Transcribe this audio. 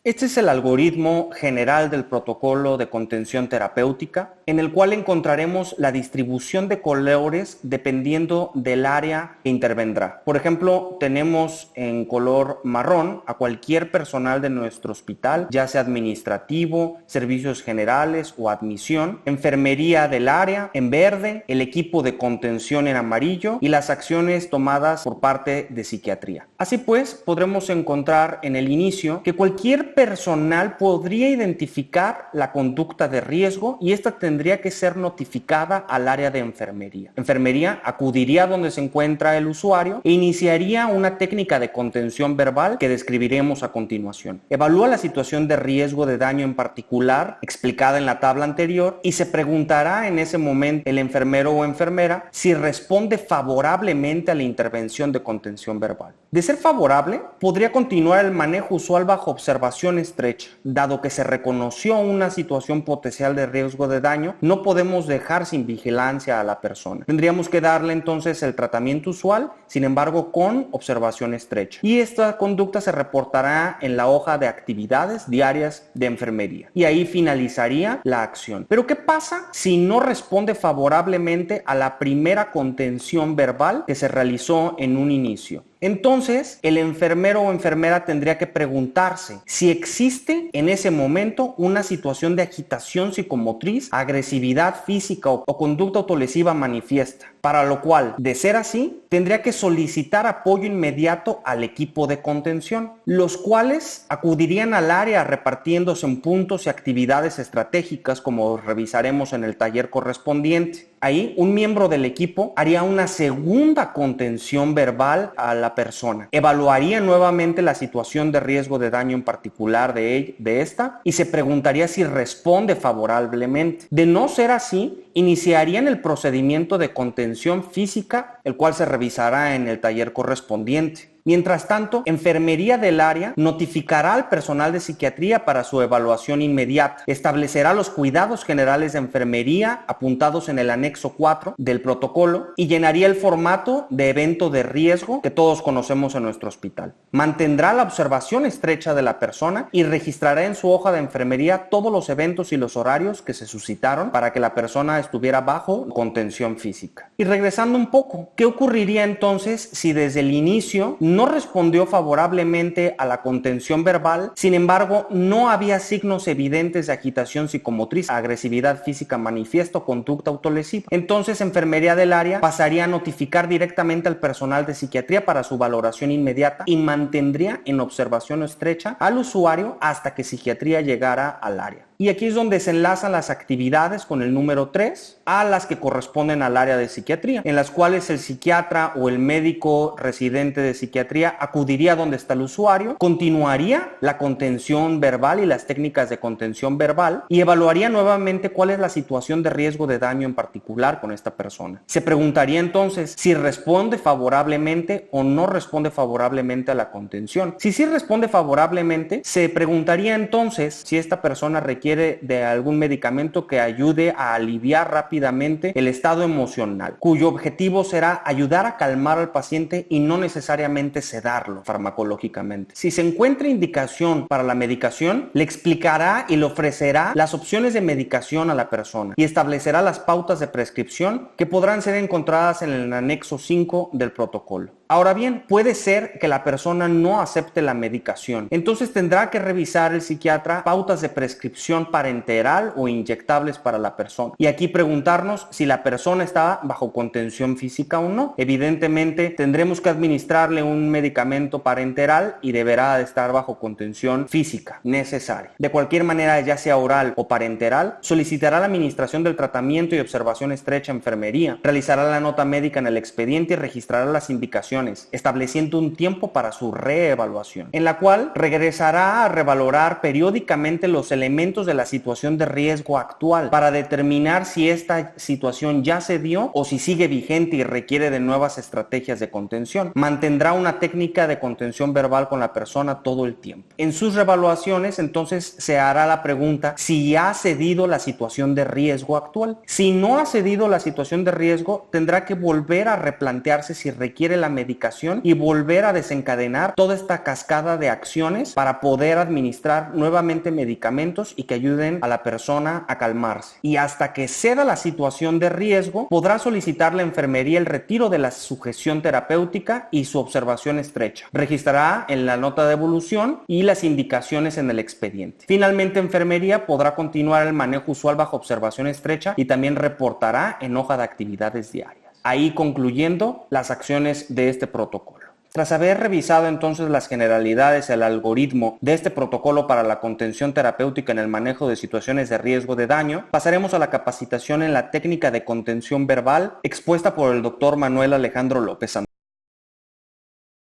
Este es el algoritmo general del protocolo de contención terapéutica, en el cual encontraremos la distribución de colores dependiendo del área que intervendrá. Por ejemplo, tenemos en color marrón a cualquier personal de nuestro hospital, ya sea administrativo, servicios generales o admisión, enfermería del área en verde, el equipo de contención en amarillo y las acciones tomadas por parte de psiquiatría. Así pues, podremos encontrar en el inicio que cualquier personal podría identificar la conducta de riesgo y esta tendría que ser notificada al área de enfermería. Enfermería acudiría donde se encuentra el usuario e iniciaría una técnica de contención verbal que describiremos a continuación. Evalúa la situación de riesgo de daño en particular explicada en la tabla anterior y se preguntará en ese momento el enfermero o enfermera si responde favorablemente a la intervención de contención verbal. De ser favorable, podría continuar el manejo usual bajo observación estrecha. Dado que se reconoció una situación potencial de riesgo de daño, no podemos dejar sin vigilancia a la persona. Tendríamos que darle entonces el tratamiento usual, sin embargo con observación estrecha. Y esta conducta se reportará en la hoja de actividades diarias de enfermería. Y ahí finalizaría la acción. Pero ¿qué pasa si no responde favorablemente a la primera contención verbal que se realizó en un inicio? Entonces, el enfermero o enfermera tendría que preguntarse si existe en ese momento una situación de agitación psicomotriz, agresividad física o conducta autolesiva manifiesta, para lo cual, de ser así, tendría que solicitar apoyo inmediato al equipo de contención, los cuales acudirían al área repartiéndose en puntos y actividades estratégicas, como revisaremos en el taller correspondiente. Ahí, un miembro del equipo haría una segunda contención verbal a la persona. Evaluaría nuevamente la situación de riesgo de daño en particular de esta y se preguntaría si responde favorablemente. De no ser así, iniciarían el procedimiento de contención física, el cual se revisará en el taller correspondiente. Mientras tanto, enfermería del área notificará al personal de psiquiatría para su evaluación inmediata, establecerá los cuidados generales de enfermería apuntados en el anexo 4 del protocolo y llenaría el formato de evento de riesgo que todos conocemos en nuestro hospital. Mantendrá la observación estrecha de la persona y registrará en su hoja de enfermería todos los eventos y los horarios que se suscitaron para que la persona estuviera bajo contención física. Y regresando un poco, ¿qué ocurriría entonces si desde el inicio no respondió favorablemente a la contención verbal, sin embargo, no había signos evidentes de agitación psicomotriz, agresividad física manifiesta o conducta autolesiva? Entonces, enfermería del área pasaría a notificar directamente al personal de psiquiatría para su valoración inmediata y mantendría en observación estrecha al usuario hasta que psiquiatría llegara al área. Y aquí es donde se enlazan las actividades con el número 3 a las que corresponden al área de psiquiatría, en las cuales el psiquiatra o el médico residente de psiquiatría acudiría donde está el usuario, continuaría la contención verbal y las técnicas de contención verbal y evaluaría nuevamente cuál es la situación de riesgo de daño en particular con esta persona. Se preguntaría entonces si responde favorablemente o no responde favorablemente a la contención. Si sí responde favorablemente, se preguntaría entonces si esta persona requiere de algún medicamento que ayude a aliviar rápidamente el estado emocional, cuyo objetivo será ayudar a calmar al paciente y no necesariamente sedarlo farmacológicamente. Si se encuentra indicación para la medicación, le explicará y le ofrecerá las opciones de medicación a la persona y establecerá las pautas de prescripción que podrán ser encontradas en el anexo 5 del protocolo. Ahora bien, puede ser que la persona no acepte la medicación. Entonces tendrá que revisar el psiquiatra pautas de prescripción parenteral o inyectables para la persona. Y aquí preguntarnos si la persona está bajo contención física o no. Evidentemente tendremos que administrarle un medicamento parenteral y deberá de estar bajo contención física necesaria. De cualquier manera, ya sea oral o parenteral, solicitará la administración del tratamiento y observación estrecha a enfermería. Realizará la nota médica en el expediente y registrará las indicaciones, estableciendo un tiempo para su reevaluación, en la cual regresará a revalorar periódicamente los elementos de la situación de riesgo actual para determinar si esta situación ya se dio o si sigue vigente y requiere de nuevas estrategias de contención. Mantendrá una técnica de contención verbal con la persona todo el tiempo. En sus revaluaciones, entonces, se hará la pregunta si ha cedido la situación de riesgo actual. Si no ha cedido la situación de riesgo, tendrá que volver a replantearse si requiere la medicación medicación y volver a desencadenar toda esta cascada de acciones para poder administrar nuevamente medicamentos y que ayuden a la persona a calmarse. Y hasta que ceda la situación de riesgo, podrá solicitar la enfermería el retiro de la sujeción terapéutica y su observación estrecha. Registrará en la nota de evolución y las indicaciones en el expediente. Finalmente, enfermería podrá continuar el manejo usual bajo observación estrecha y también reportará en hoja de actividades diarias. Ahí concluyendo las acciones de este protocolo. Tras haber revisado entonces las generalidades, el algoritmo de este protocolo para la contención terapéutica en el manejo de situaciones de riesgo de daño, pasaremos a la capacitación en la técnica de contención verbal expuesta por el Dr. Manuel Alejandro López Santos.